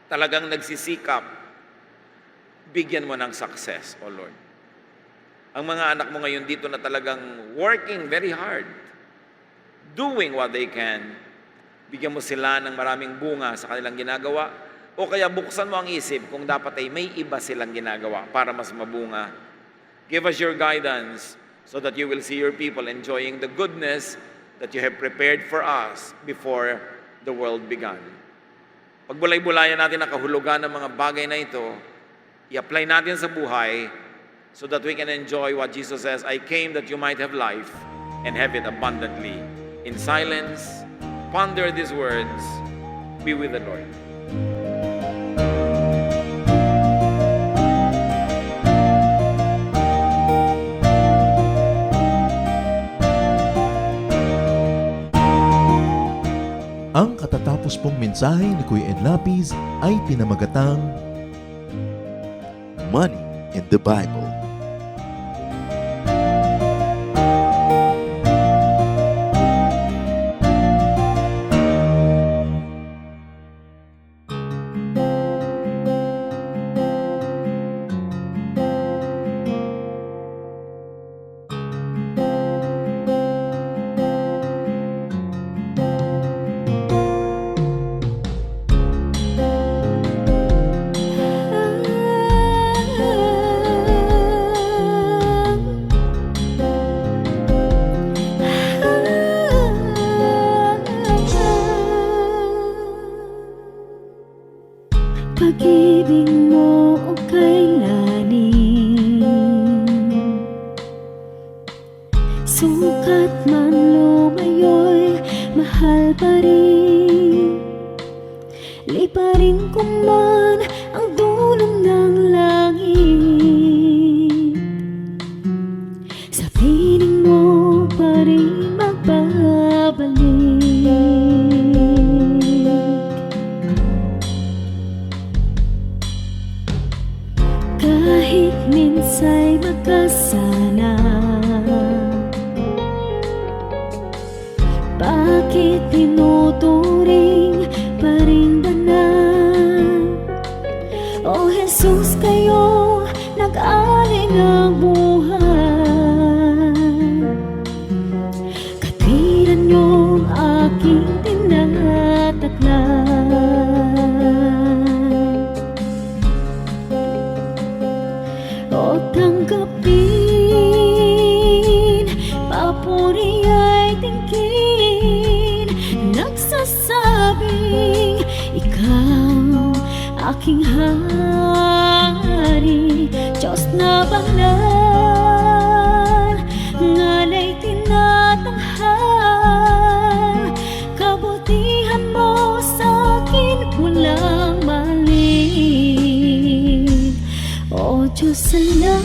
talagang nagsisikap, bigyan mo ng success, O Lord. Ang mga anak mo ngayon dito na talagang working very hard, doing what they can, bigyan mo sila ng maraming bunga sa kanilang ginagawa, o kaya buksan mo ang isip kung dapat ay may iba silang ginagawa para mas mabunga. Give us your guidance so that you will see your people enjoying the goodness that you have prepared for us before the world began. Pagbulay-bulayan natin ang kahulugan ng mga bagay na ito, i-apply natin sa buhay so that we can enjoy what Jesus says, I came that you might have life and have it abundantly in silence ponder these words, be with the Lord. Ang katatapos pong mensahe ni Kuya Ed Lapis ay pinamagatang Money in the Bible. Pag-ibig mo o kailanin, sukat man lumayo'y mahal pa rin. Liparin ko man ang dulong ng langit, sa piling mo pa rin magbabalik. Kahit minsa'y magkasala, bakit tinuturing pa rin danan? O Jesus, kayo nag-alay ng buhay, katwiran niyong aking tinataklan. O tanggapin, papuri ay tingin, nagsasabing ikaw aking hari, Diyos na banal, ngalay tinatanghal, kabutihan mo sa'kin walang mali. O Diyos, salamat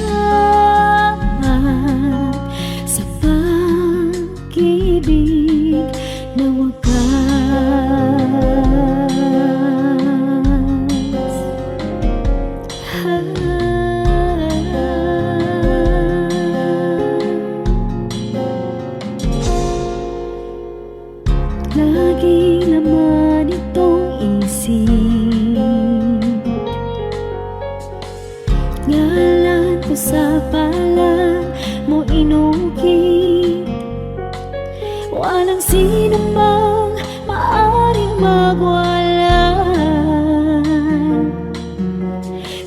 sa pag-ibig na wagas. Lagi naman itong isip, ngalan ko sa palad mo inukit, walang sino mang maaring magwalan.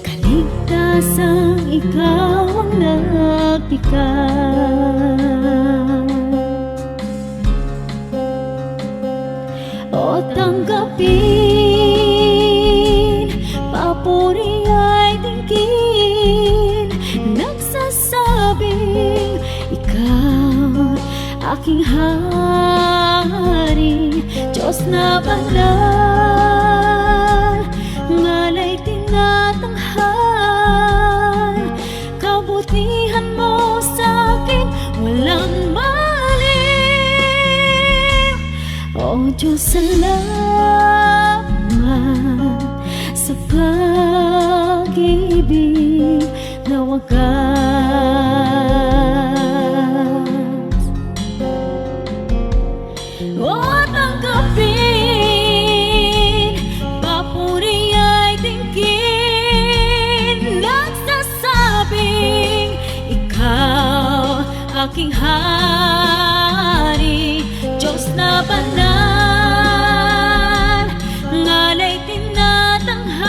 Kaligtasang ikaw ang nagtikas. O tanggapin, papuri ay tingin, nagsasabing ikaw aking hari, Diyos na banal, ngalay tinatanghal, kabutihan mo sa'kin walang mali. O Diyos, salamat sa pag-ibig na wagas. O tanggapin, papuri ay tingin, nagsasabing ikaw aking hari, Diyos na banal, ngalay tinatanghal,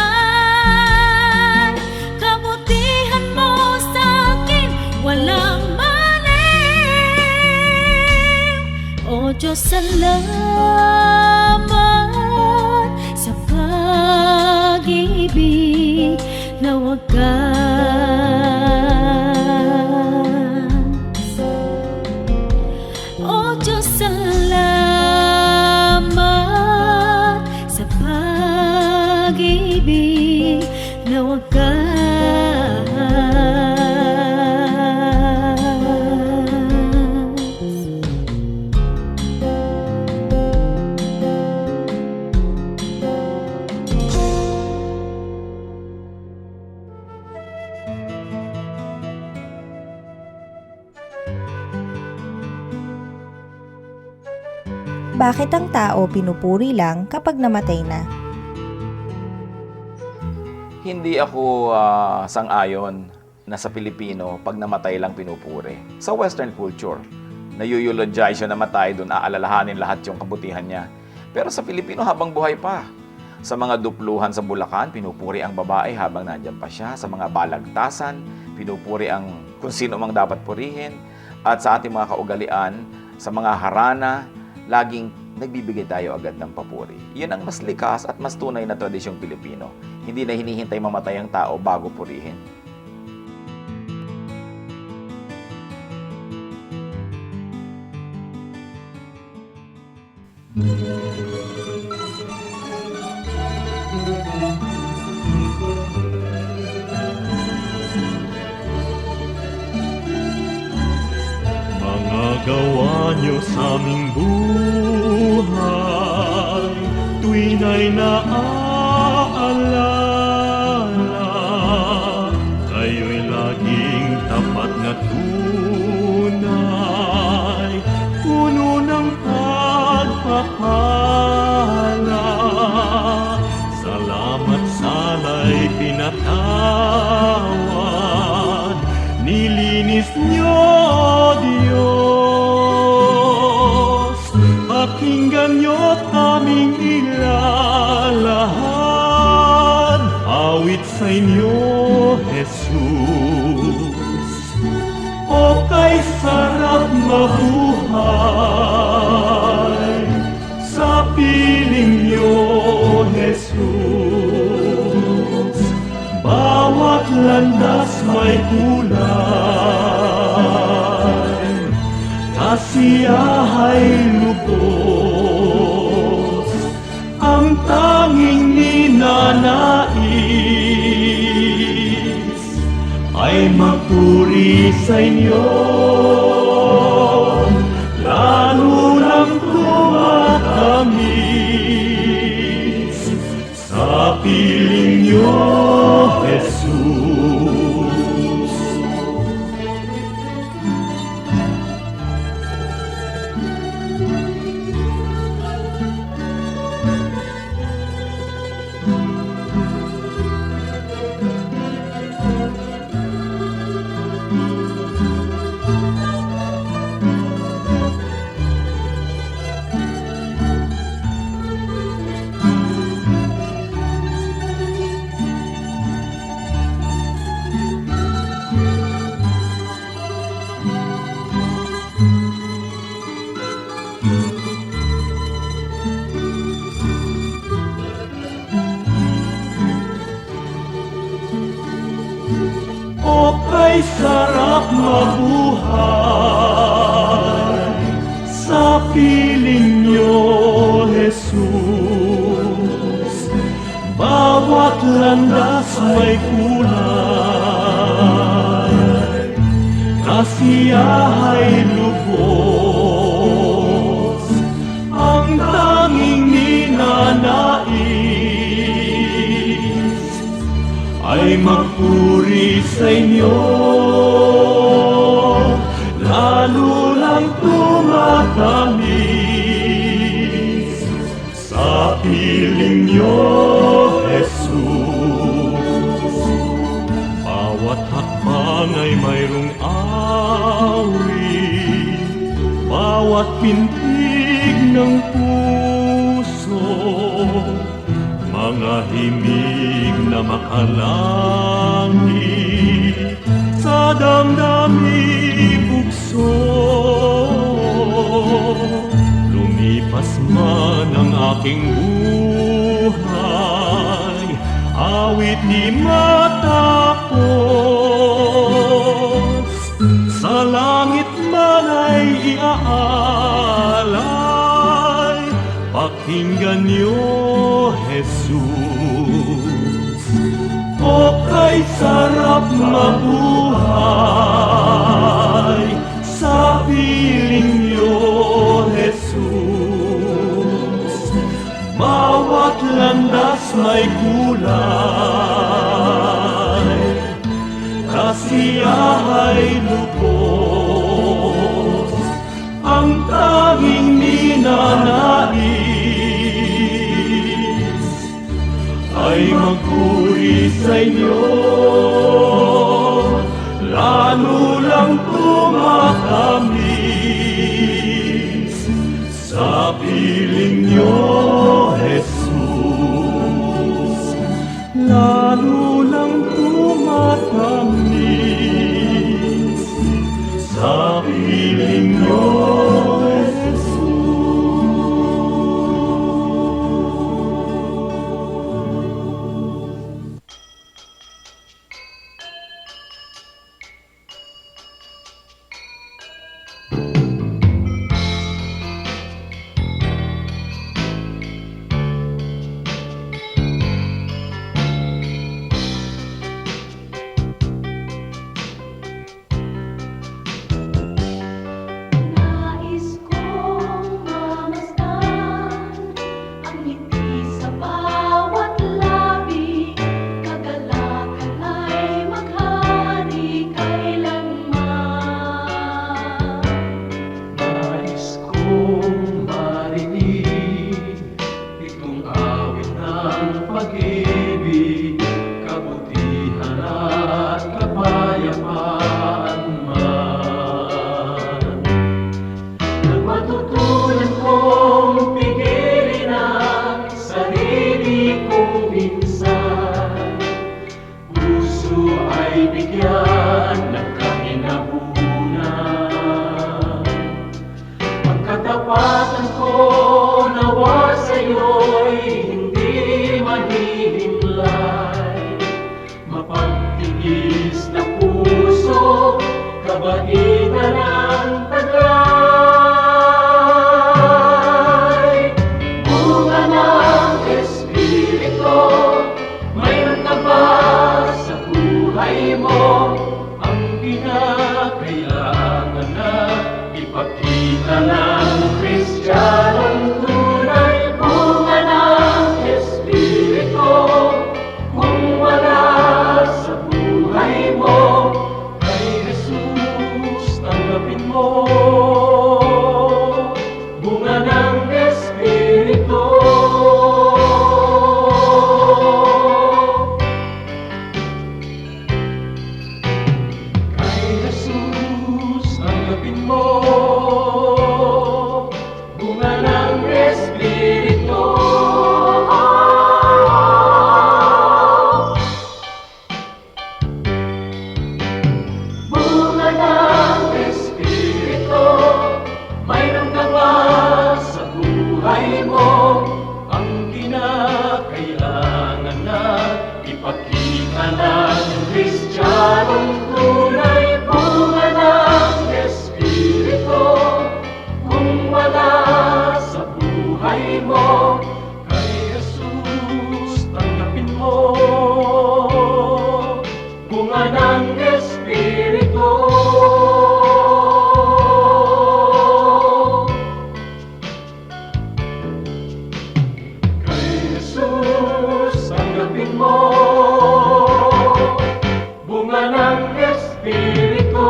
kabutihan mo sa'kin walang mali. O Diyos, salamat sa pag-ibig na wagas. O Diyos, salamat Bakit ang tao pinupuri lang kapag namatay na? Hindi ako sang-ayon na sa Pilipino pag namatay lang pinupuri. Sa Western culture, na-eulogize yung namatay, doon aalalahanin lahat yung kabutihan niya. Pero sa Pilipino habang buhay pa. Sa mga dupluhan sa Bulacan, pinupuri ang babae habang nandyan pa siya. Sa mga balagtasan, pinupuri ang kung sino mang dapat purihin. At sa ating mga kaugalian, sa mga harana, laging nagbibigay tayo agad ng papuri. Yun ang mas likas at mas tunay na tradisyong Pilipino. Hindi na hinihintay mamatay ang tao bago purihin. Mga gawa niyo sa aming buhay, tuwin ay naaalala. Kayo'y laging tapat na tunay, puno ng pagpapala. Salamat sala'y pinatawad, nilinis niyo, Diyos. Pakinggan niyo't aming ilalahad, awit sa inyo, Jesus. O kay sarap mabuhay, sa piling niyo, Jesus. Bawat landas may kulay, kasiyahay lubos, ang tanging ninanais ay magpuri sa inyo, lalo lang tumatamis sa piling niyo, Jesus. O kay sarap mabuhay, sa piling niyo, Jesus. Bawat landas may kulay, kasiyahay lubos, ang tanging ninanais ay magpuri sa inyo, lalo lang tumatamis sa piling niyo, Jesus. Bawat hakbang ay mayroong awit, bawat pintig ng puso, mga himig na makalangit, sa damdamin bugso. Lumipas man ang aking buhay, awit di matapos, sa langit man ay iaalay, pakinggan niyo, Jesus. O kay sarap mabuhay, sa piling niyo, Jesus. Bawat landas may kulay, kasiyahay lubos, ang tanging ninanais magpuri sa inyo, lalo lang tumatamis sa piling nyo, Jesus. Lalo lang tumatamis sa piling nyo, Nais kong mamasdan ang ngiti sa bawat labi, kagalakan ay maghari kailanman. nais kong marinig itong awit ng pag-ibig, kabutihan at kapayapaan man. Nang matutunan kong pigilin ang sarili kong minsan, puso ay bigyan ng kahinahunan. Pagkatapatan ko nawa sa'yo'y hindi mahihimlay, mapagtigis na puso, kabaitan ng taglay. Bunga ng Espiritu, mayroon ka ba sa buhay mo ang kinakailangan na ipakita ng Kristiyanong tunay? Bunga ng Espiritu, kung wala sa buhay mo, kay Jesus tanggapin mo. Bunga ng Espiritu. Kay Jesus tanggapin mo. Bunga ng Espiritu. Bunga ng Espiritu, mayroon ka ba sa buhay mo ang kinakailangan na ipakita ng Kristiyanong tunay? Bunga ng Espiritu, kung wala sa buhay mo, kay Jesus tanggapin mo. Bunga ng Espiritu. Kay Jesus tanggapin mo. Bunga ng Espiritu.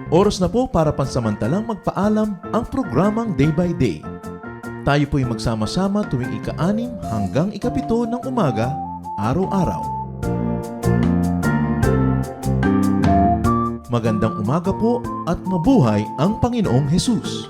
Oras na po para pansamantalang magpaalam ang programang Day by Day. Tayo po'y magsama-sama tuwing ika-6 hanggang ika-7 ng umaga, araw-araw. Magandang umaga po at mabuhay ang Panginoong Hesus!